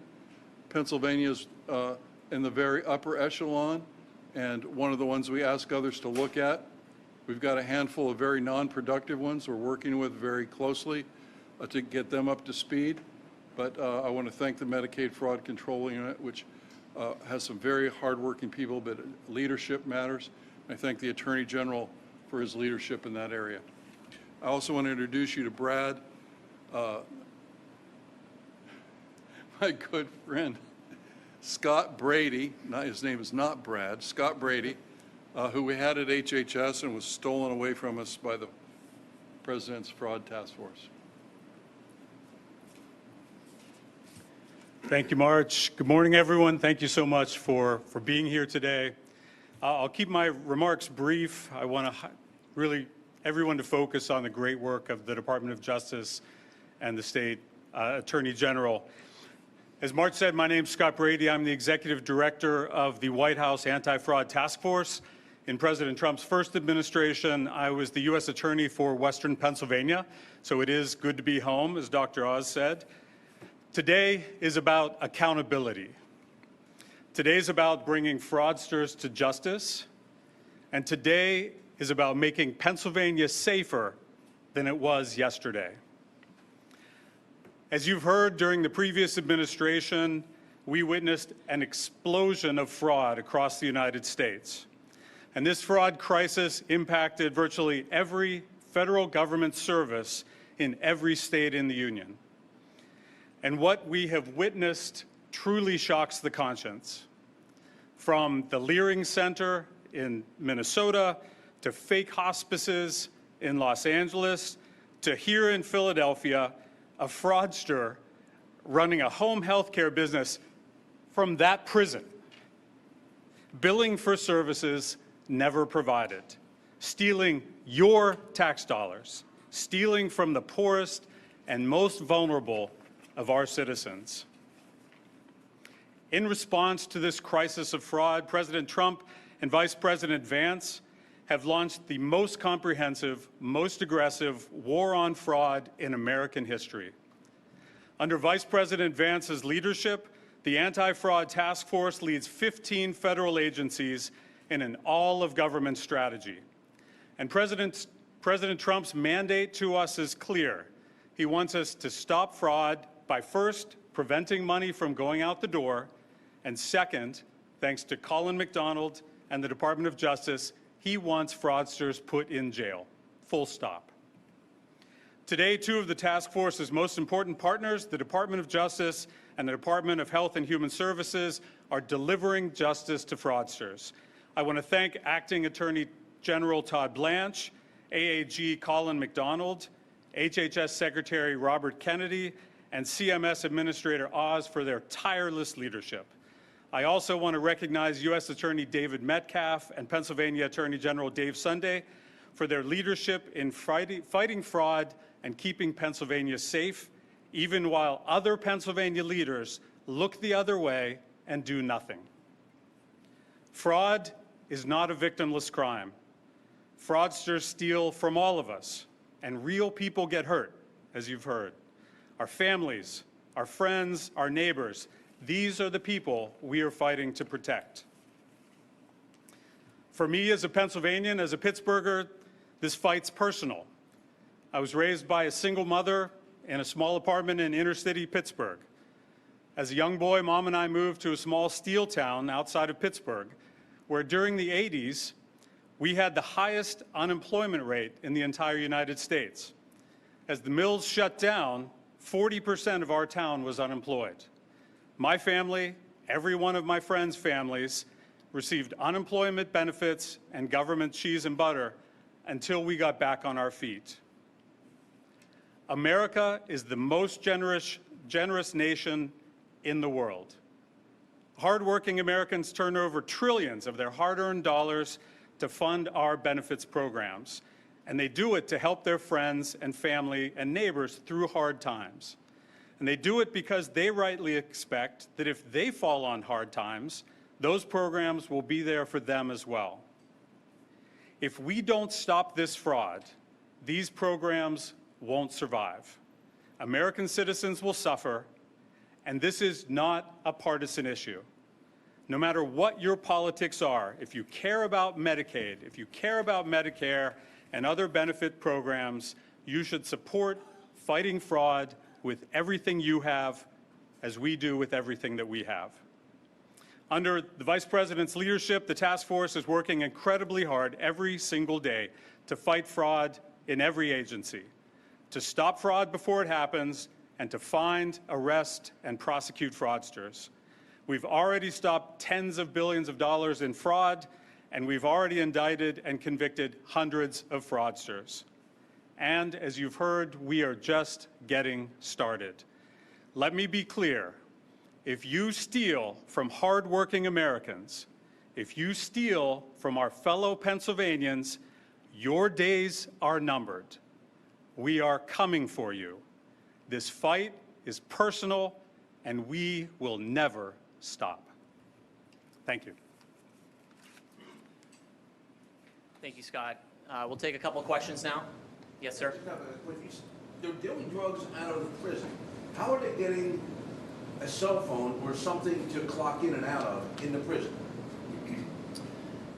[SPEAKER 7] Pennsylvania's in the very upper echelon, and one of the ones we ask others to look at. We've got a handful of very non-productive ones we're working with very closely to get them up to speed. But I want to thank the Medicaid Fraud Control Unit, which has some very hardworking people, but leadership matters. I thank the Attorney General for his leadership in that area. I also want to introduce you to Brad, my good friend, Scott Brady. His name is not Brad, Scott Brady, who we had at HHS and was stolen away from us by the President's Fraud Task Force.
[SPEAKER 8] Thank you, March. Good morning, everyone. Thank you so much for being here today. I'll keep my remarks brief. I want to really everyone to focus on the great work of the Department of Justice and the State Attorney General. As March said, my name's Scott Brady. I'm the Executive Director of the White House Anti-Fraud Task Force. In President Trump's first administration, I was the U.S. Attorney for Western Pennsylvania, so it is good to be home, as Dr. Oz said. Today is about accountability. Today is about bringing fraudsters to justice, and today is about making Pennsylvania safer than it was yesterday. As you've heard, during the previous administration, we witnessed an explosion of fraud across the United States. And this fraud crisis impacted virtually every federal government service in every state in the union. And what we have witnessed truly shocks the conscience. From the Leering Center in Minnesota, to fake hospices in Los Angeles, to here in Philadelphia, a fraudster running a home health care business from that prison, billing for services never provided, stealing your tax dollars, stealing from the poorest and most vulnerable of our citizens. In response to this crisis of fraud, President Trump and Vice President Vance have launched the most comprehensive, most aggressive war on fraud in American history. Under Vice President Vance's leadership, the Anti-Fraud Task Force leads 15 federal agencies in an all-of-government strategy. And President Trump's mandate to us is clear. He wants us to stop fraud by first preventing money from going out the door, and second, thanks to Colin McDonald and the Department of Justice, he wants fraudsters put in jail. Full stop. Today, two of the task force's most important partners, the Department of Justice and the Department of Health and Human Services, are delivering justice to fraudsters. I want to thank Acting Attorney General Todd Blanche, AAG Colin McDonald, HHS Secretary Robert Kennedy, and CMS Administrator Oz for their tireless leadership. I also want to recognize U.S. Attorney David Metcalf and Pennsylvania Attorney General Dave Sunday for their leadership in fighting fraud and keeping Pennsylvania safe, even while other Pennsylvania leaders look the other way and do nothing. Fraud is not a victimless crime. Fraudsters steal from all of us, and real people get hurt, as you've heard. Our families, our friends, our neighbors, these are the people we are fighting to protect. For me as a Pennsylvanian, as a Pittsburgher, this fight's personal. I was raised by a single mother in a small apartment in inner-city Pittsburgh. As a young boy, Mom and I moved to a small steel town outside of Pittsburgh, where during the 80s, we had the highest unemployment rate in the entire United States. As the mills shut down, 40% of our town was unemployed. My family, every one of my friends' families, received unemployment benefits and government cheese and butter until we got back on our feet. America is the most generous nation in the world. Hardworking Americans turn over trillions of their hard-earned dollars to fund our benefits programs, and they do it to help their friends and family and neighbors through hard times. And they do it because they rightly expect that if they fall on hard times, those programs will be there for them as well. If we don't stop this fraud, these programs won't survive. American citizens will suffer, and this is not a partisan issue. No matter what your politics are, if you care about Medicaid, if you care about Medicare and other benefit programs, you should support fighting fraud with everything you have, as we do with everything that we have. Under the Vice President's leadership, the task force is working incredibly hard every single day to fight fraud in every agency, to stop fraud before it happens, and to find, arrest, and prosecute fraudsters. We've already stopped tens of billions of dollars in fraud, and we've already indicted and convicted hundreds of fraudsters. And as you've heard, we are just getting started. Let me be clear. If you steal from hardworking Americans, if you steal from our fellow Pennsylvanians, your days are numbered. We are coming for you. This fight is personal, and we will never stop. Thank you.
[SPEAKER 1] Thank you, Scott. We'll take a couple of questions now. Yes, sir.
[SPEAKER 9] They're dealing drugs out of the prison. How are they getting a cell phone or something to clock in and out of in the prison?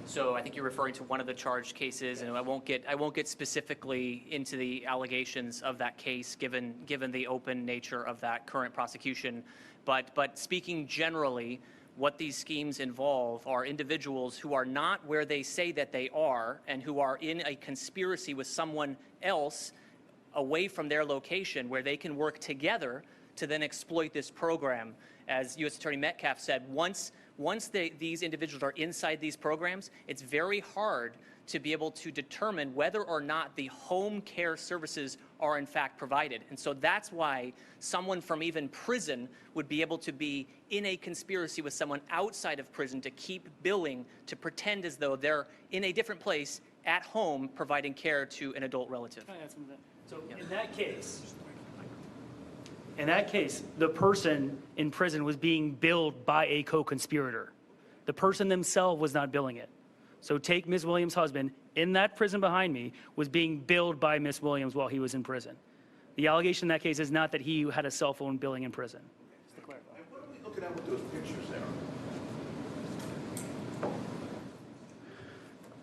[SPEAKER 1] So I think you're referring to one of the charged cases, and I won't get specifically into the allegations of that case, given the open nature of that current prosecution. But speaking generally, what these schemes involve are individuals who are not where they say that they are, and who are in a conspiracy with someone else away from their location, where they can work together to then exploit this program. As U.S. Attorney Metcalf said, once these individuals are inside these programs, it's very hard to be able to determine whether or not the home care services are in fact provided. And so that's why someone from even prison would be able to be in a conspiracy with someone outside of prison to keep billing, to pretend as though they're in a different place at home providing care to an adult relative.
[SPEAKER 5] Can I add something? So in that case, the person in prison was being billed by a co-conspirator. The person themselves was not billing it. So take Ms. Williams' husband in that prison behind me was being billed by Ms. Williams while he was in prison. The allegation in that case is not that he had a cell phone billing in prison. Just to clarify.
[SPEAKER 9] And what are we looking at with those pictures there?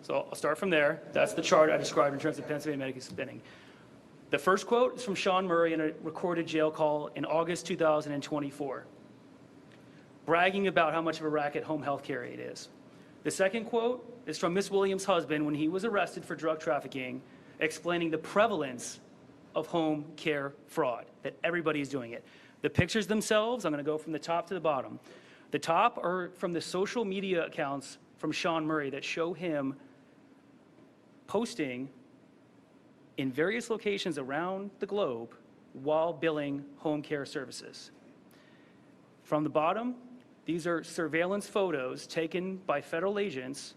[SPEAKER 5] So I'll start from there. That's the chart I described in terms of Pennsylvania Medicaid spending. The first quote is from Sean Murray in a recorded jail call in August 2024, bragging about how much of a racket home health care aid is. The second quote is from Ms. Williams' husband when he was arrested for drug trafficking, explaining the prevalence of home care fraud, that everybody is doing it. The pictures themselves, I'm going to go from the top to the bottom. The top are from the social media accounts from Sean Murray that show him posting in various locations around the globe while billing home care services. From the bottom, these are surveillance photos taken by federal agents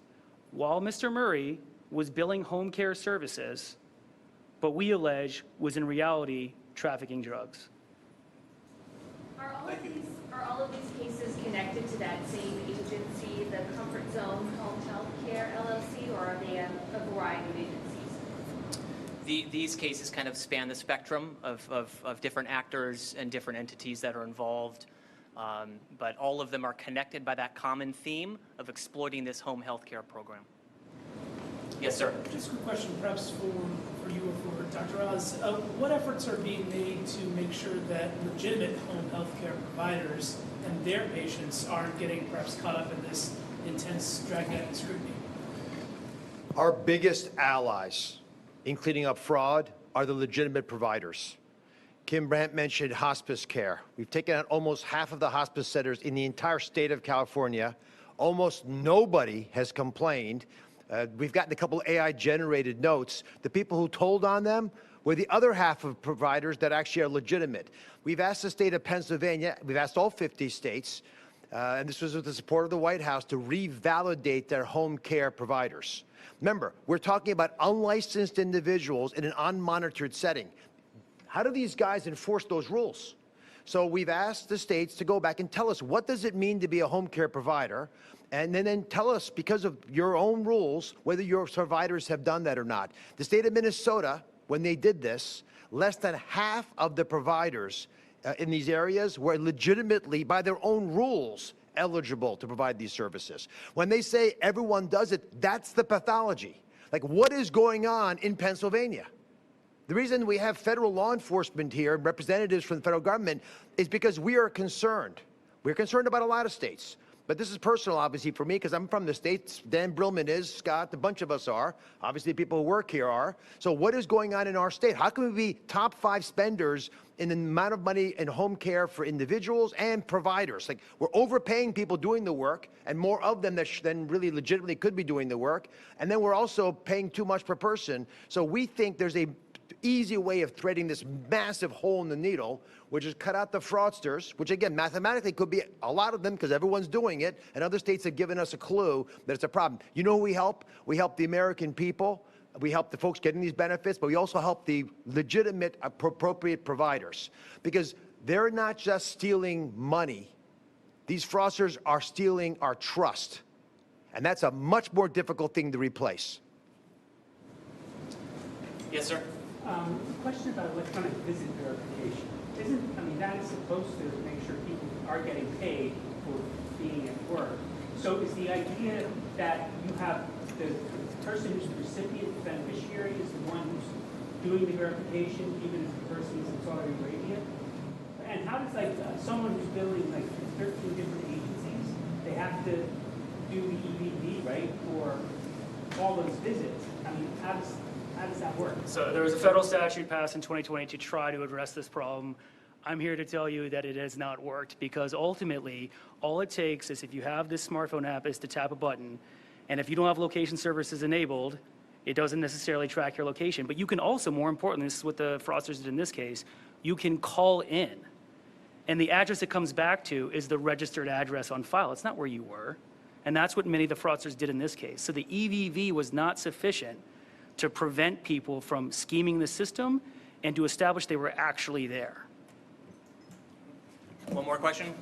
[SPEAKER 5] while Mr. Murray was billing home care services, but we allege was in reality trafficking drugs.
[SPEAKER 10] Are all of these cases connected to that same agency, the Comfort Zone Home Health Care LLC, or are they a variety of agencies?
[SPEAKER 1] These cases kind of span the spectrum of different actors and different entities that are involved, but all of them are connected by that common theme of exploiting this home health care program. Yes, sir.
[SPEAKER 11] Just a quick question, perhaps for you or for Dr. Oz. What efforts are being made to make sure that legitimate home health care providers and their patients aren't getting perhaps caught up in this intense dragnet scrutiny?
[SPEAKER 2] Our biggest allies in cleaning up fraud are the legitimate providers. Kim Brandt mentioned hospice care. We've taken out almost half of the hospice centers in the entire state of California. Almost nobody has complained. We've gotten a couple AI-generated notes. The people who told on them were the other half of providers that actually are legitimate. We've asked the state of Pennsylvania, we've asked all 50 states, and this was with the support of the White House, to revalidate their home care providers. Remember, we're talking about unlicensed individuals in an unmonitored setting. How do these guys enforce those rules? So we've asked the states to go back and tell us, what does it mean to be a home care provider? And then tell us, because of your own rules, whether your providers have done that or not. The state of Minnesota, when they did this, less than half of the providers in these areas were legitimately, by their own rules, eligible to provide these services. When they say everyone does it, that's the pathology. Like, what is going on in Pennsylvania? The reason we have federal law enforcement here, representatives from the federal government, is because we are concerned. We're concerned about a lot of states. But this is personal, obviously, for me, because I'm from the States. Dan Brillman is, Scott, a bunch of us are. Obviously, people who work here are. So what is going on in our state? How can we be top 5 spenders in the amount of money in home care for individuals and providers? Like, we're overpaying people doing the work, and more of them than really legitimately could be doing the work. And then we're also paying too much per person. So we think there's a easy way of threading this massive hole in the needle, which is cut out the fraudsters, which again, mathematically could be a lot of them because everyone's doing it, and other states have given us a clue that it's a problem. You know who we help? We help the American people. We help the folks getting these benefits, but we also help the legitimate, appropriate providers, because they're not just stealing money. These fraudsters are stealing our trust, and that's a much more difficult thing to replace.
[SPEAKER 1] Yes, sir.
[SPEAKER 12] Question about electronic visit verification. That is supposed to make sure people are getting paid for being at work. So is the idea that you have the person who's the recipient, the beneficiary, is the one who's doing the verification, even if the person is in Saudi Arabia? And how does someone who's billing 13 different agencies, they have to do the EVV, right, for all those visits? How does that work?
[SPEAKER 5] So there was a federal statute passed in 2020 to try to address this problem. I'm here to tell you that it has not worked, because ultimately, all it takes is, if you have this smartphone app, is to tap a button. And if you don't have location services enabled, it doesn't necessarily track your location. But you can also, more importantly, this is what the fraudsters did in this case, you can call in. And the address it comes back to is the registered address on file. It's not where you were. And that's what many of the fraudsters did in this case. So the EVV was not sufficient to prevent people from scheming the system and to establish they were actually there.
[SPEAKER 1] One more question?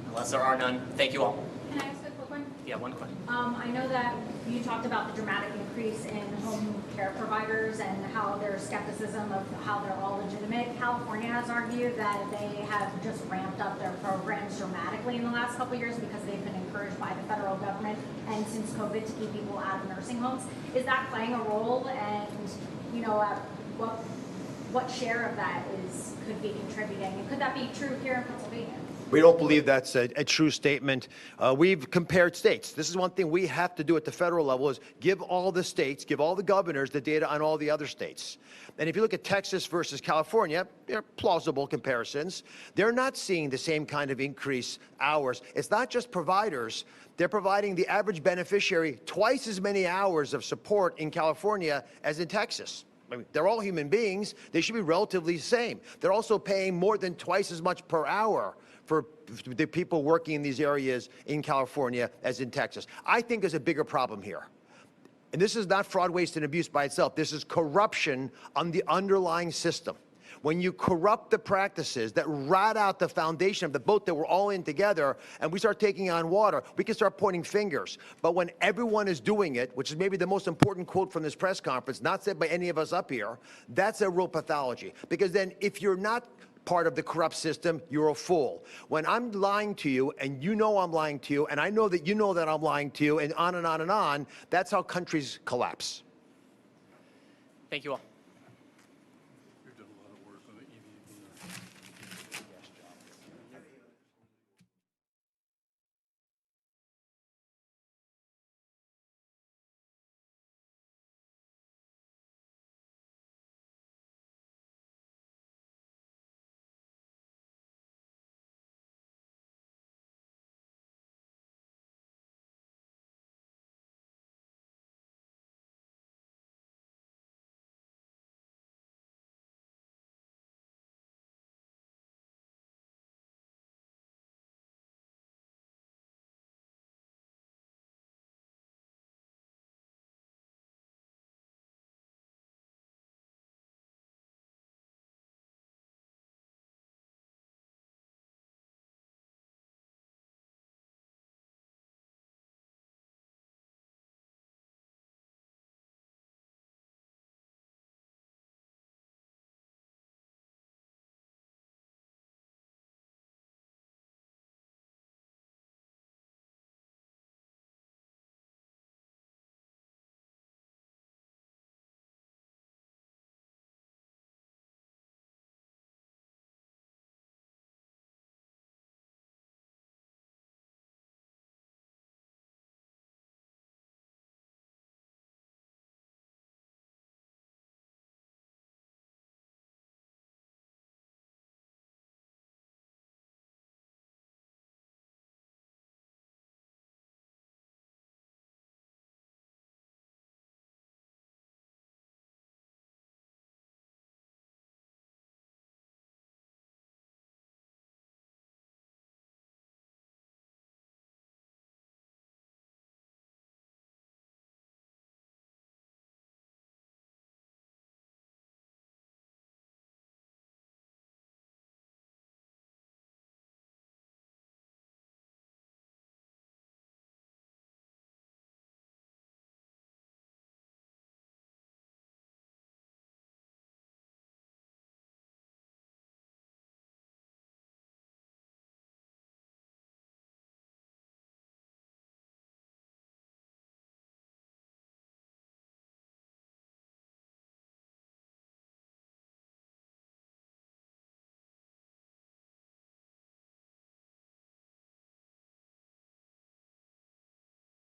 [SPEAKER 1] Unless there are none, thank you all.
[SPEAKER 10] Can I ask a quick one?
[SPEAKER 1] Yeah, one question.
[SPEAKER 13] I know that you talked about the dramatic increase in home care providers and how there's skepticism of how they're all legitimate. California has argued that they have just ramped up their programs dramatically in the last couple of years because they've been encouraged by the federal government and since COVID to keep people out of nursing homes. Is that playing a role? And, you know, what share of that could be contributing? And could that be true here in Pennsylvania?
[SPEAKER 2] We don't believe that's a true statement. We've compared states. This is one thing we have to do at the federal level is give all the states, give all the governors the data on all the other states. And if you look at Texas versus California, they're plausible comparisons. They're not seeing the same kind of increase hours. It's not just providers. They're providing the average beneficiary twice as many hours of support in California as in Texas. I mean, they're all human beings. They should be relatively the same. They're also paying more than twice as much per hour for the people working in these areas in California as in Texas. I think there's a bigger problem here. And this is not fraud, waste, and abuse by itself. This is corruption on the underlying system. When you corrupt the practices that rat out the foundation of the boat that we're all in together, and we start taking on water, we can start pointing fingers. But when everyone is doing it, which is maybe the most important quote from this press conference, not said by any of us up here, that's a real pathology. Because then if you're not part of the corrupt system, you're a fool. When I'm lying to you, and you know I'm lying to you, and I know that you know that I'm lying to you, and on and on and on, that's how countries collapse.
[SPEAKER 1] Thank you all.